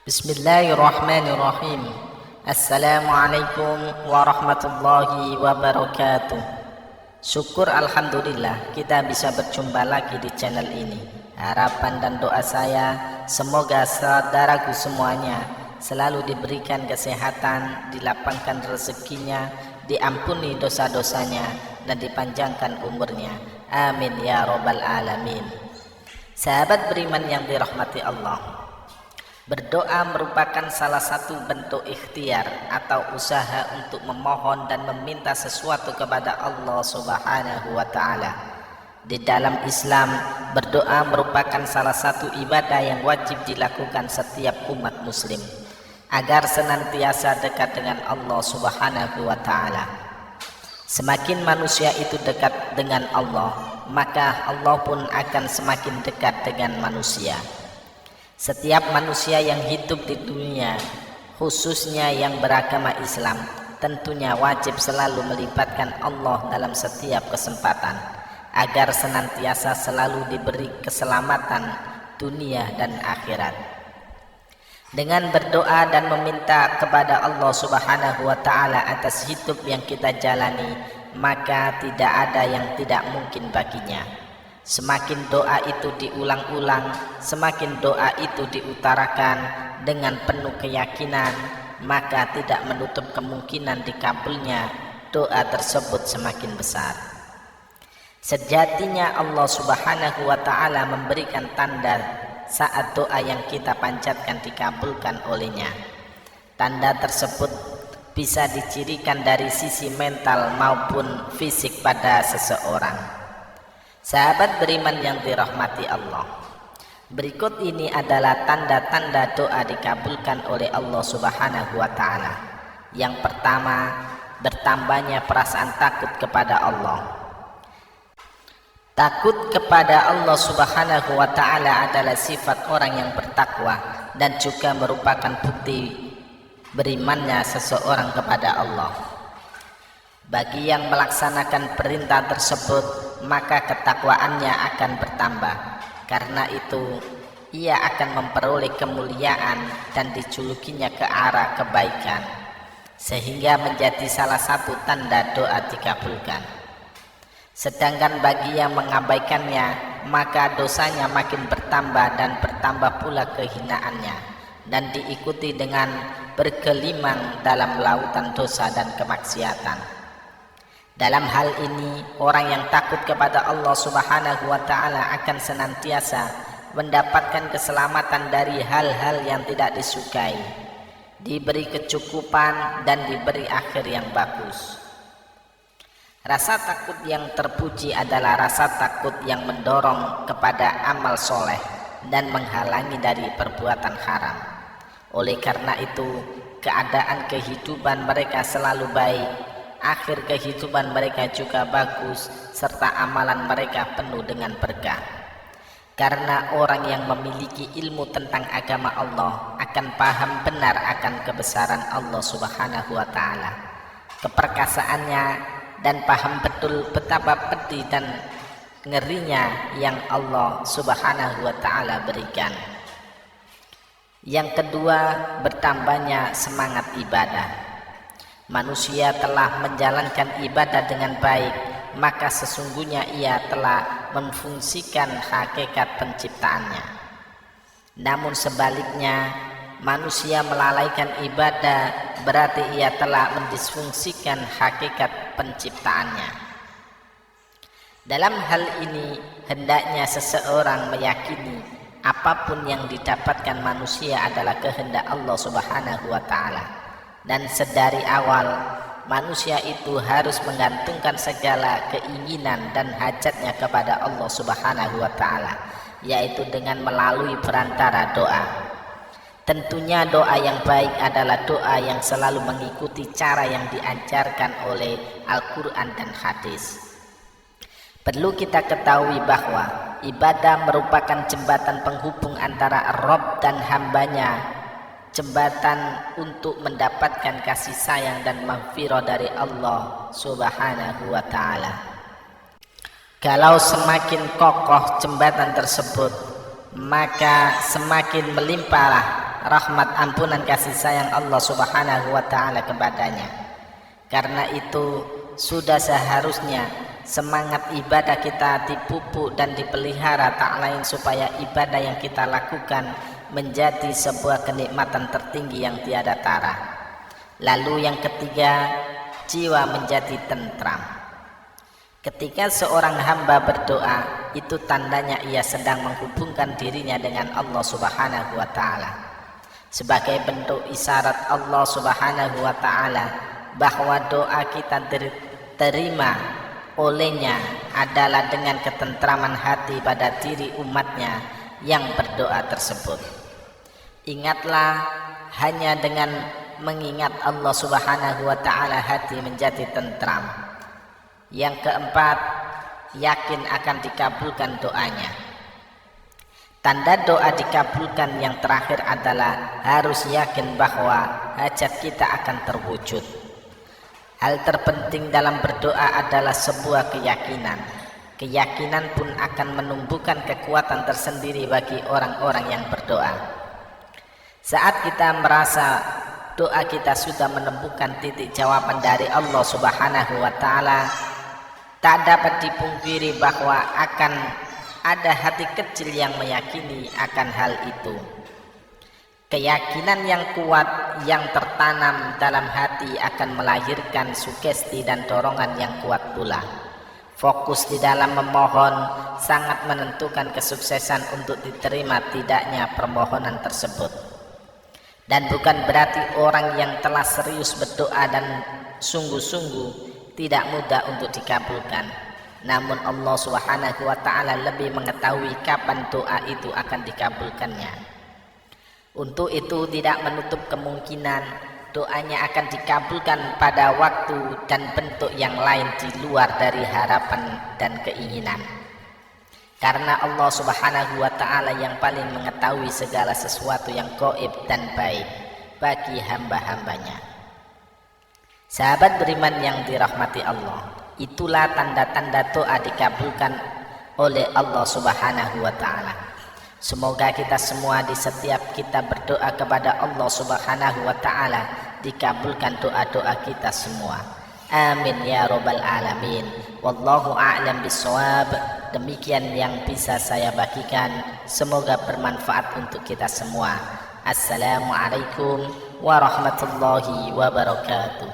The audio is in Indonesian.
Bismillahirrahmanirrahim. Assalamualaikum warahmatullahi wabarakatuh. Syukur alhamdulillah kita bisa berjumpa lagi di channel ini. Harapan dan doa saya semoga saudaraku semuanya selalu diberikan kesehatan, dilapangkan rezekinya, diampuni dosa-dosanya, dan dipanjangkan umurnya. Amin ya robbal alamin. Sahabat beriman yang dirahmati Allah, berdoa merupakan salah satu bentuk ikhtiar atau usaha untuk memohon dan meminta sesuatu kepada Allah Subhanahu wa Ta'ala. Di dalam Islam, berdoa merupakan salah satu ibadah yang wajib dilakukan setiap umat Muslim agar senantiasa dekat dengan Allah Subhanahu wa Ta'ala. Semakin manusia itu dekat dengan Allah, maka Allah pun akan semakin dekat dengan manusia. Setiap manusia yang hidup di dunia, khususnya yang beragama Islam, tentunya wajib selalu melibatkan Allah dalam setiap kesempatan agar senantiasa selalu diberi keselamatan dunia dan akhirat. Dengan berdoa dan meminta kepada Allah Subhanahu wa Ta'ala atas hidup yang kita jalani, maka tidak ada yang tidak mungkin baginya. Semakin doa itu diulang-ulang, semakin doa itu diutarakan dengan penuh keyakinan, maka tidak menutup kemungkinan dikabulnya doa tersebut semakin besar. Sejatinya Allah Subhanahu wa Ta'ala memberikan tanda saat doa yang kita panjatkan dikabulkan olehnya. Tanda tersebut bisa dicirikan dari sisi mental maupun fisik pada seseorang. Sahabat beriman yang dirahmati Allah, berikut ini adalah tanda-tanda doa dikabulkan oleh Allah Subhanahu wa Ta'ala. Yang pertama, bertambahnya perasaan takut kepada Allah. Takut kepada Allah Subhanahu wa Ta'ala adalah sifat orang yang bertakwa dan juga merupakan bukti berimannya seseorang kepada Allah. Bagi yang melaksanakan perintah tersebut, maka ketakwaannya akan bertambah. Karena itu, ia akan memperoleh kemuliaan dan dijulukinya ke arah kebaikan, sehingga menjadi salah satu tanda doa dikabulkan. Sedangkan bagi yang mengabaikannya, maka dosanya makin bertambah dan bertambah pula kehinaannya, dan diikuti dengan bergelimang dalam lautan dosa dan kemaksiatan. Dalam hal ini, orang yang takut kepada Allah Subhanahu wa Ta'ala akan senantiasa mendapatkan keselamatan dari hal-hal yang tidak disukai, diberi kecukupan dan diberi akhir yang bagus. Rasa takut yang terpuji adalah rasa takut yang mendorong kepada amal soleh dan menghalangi dari perbuatan haram. Oleh karena itu, keadaan kehidupan mereka selalu baik, akhir kehidupan mereka juga bagus, serta amalan mereka penuh dengan berkah. Karena orang yang memiliki ilmu tentang agama Allah akan paham benar akan kebesaran Allah Subhanahu wa Ta'ala, keperkasaannya, dan paham betul betapa pedih dan ngerinya yang Allah Subhanahu wa Ta'ala berikan. Yang kedua, bertambahnya semangat ibadah. Manusia telah menjalankan ibadah dengan baik, maka sesungguhnya ia telah memfungsikan hakikat penciptaannya. Namun sebaliknya, manusia melalaikan ibadah, berarti ia telah mendisfungsikan hakikat penciptaannya. Dalam hal ini, hendaknya seseorang meyakini apapun yang didapatkan manusia adalah kehendak Allah Subhanahu wa Ta'ala. Dan sedari awal, manusia itu harus menggantungkan segala keinginan dan hajatnya kepada Allah Subhanahu wa Ta'ala, yaitu dengan melalui perantara doa. Tentunya doa yang baik adalah doa yang selalu mengikuti cara yang diajarkan oleh Al-Quran dan hadis. Perlu kita ketahui bahwa ibadah merupakan jembatan penghubung antara Rabb dan hambanya, jembatan untuk mendapatkan kasih sayang dan maghfirah dari Allah Subhanahu wa Ta'ala. Kalau semakin kokoh jembatan tersebut, maka semakin melimpahlah rahmat ampunan kasih sayang Allah Subhanahu wa taala kepadanya. Karena itu sudah seharusnya semangat ibadah kita dipupuk dan dipelihara, tak lain supaya ibadah yang kita lakukan menjadi sebuah kenikmatan tertinggi yang tiada tara. Lalu yang ketiga, jiwa menjadi tentram. Ketika seorang hamba berdoa, itu tandanya ia sedang menghubungkan dirinya dengan Allah Subhanahu wa taala. Sebagai bentuk isyarat Allah Subhanahu wa taala bahwa doa kita diterima olehnya adalah dengan ketentraman hati pada diri umatnya yang berdoa tersebut. Ingatlah, hanya dengan mengingat Allah Subhanahu wa taala hati menjadi tentram. Yang keempat, yakin akan dikabulkan doanya. Tanda doa dikabulkan yang terakhir adalah harus yakin bahwa hajat kita akan terwujud. Hal terpenting dalam berdoa adalah sebuah keyakinan. Keyakinan pun akan menumbuhkan kekuatan tersendiri bagi orang-orang yang berdoa. Saat kita merasa doa kita sudah menemukan titik jawaban dari Allah Subhanahu wa taala, tak dapat dipungkiri bahwa akan ada hati kecil yang meyakini akan hal itu. Keyakinan yang kuat yang tertanam dalam hati akan melahirkan sugesti dan dorongan yang kuat pula. Fokus di dalam memohon sangat menentukan kesuksesan untuk diterima tidaknya permohonan tersebut. Dan bukan berarti orang yang telah serius berdoa dan sungguh-sungguh tidak mudah untuk dikabulkan. Namun Allah Subhanahu wa taala lebih mengetahui kapan doa itu akan dikabulkannya. Untuk itu tidak menutup kemungkinan doanya akan dikabulkan pada waktu dan bentuk yang lain di luar dari harapan dan keinginan. Karena Allah Subhanahu wa taala yang paling mengetahui segala sesuatu yang gaib dan baik bagi hamba-hambanya. Sahabat beriman yang dirahmati Allah, itulah tanda-tanda doa dikabulkan oleh Allah Subhanahu wa taala. Semoga kita semua di setiap kita berdoa kepada Allah Subhanahu wa taala dikabulkan doa-doa kita semua. Amin ya rabbal alamin. Wallahu a'lam bishawab. Demikian yang bisa saya bagikan, semoga bermanfaat untuk kita semua. Assalamualaikum warahmatullahi wabarakatuh.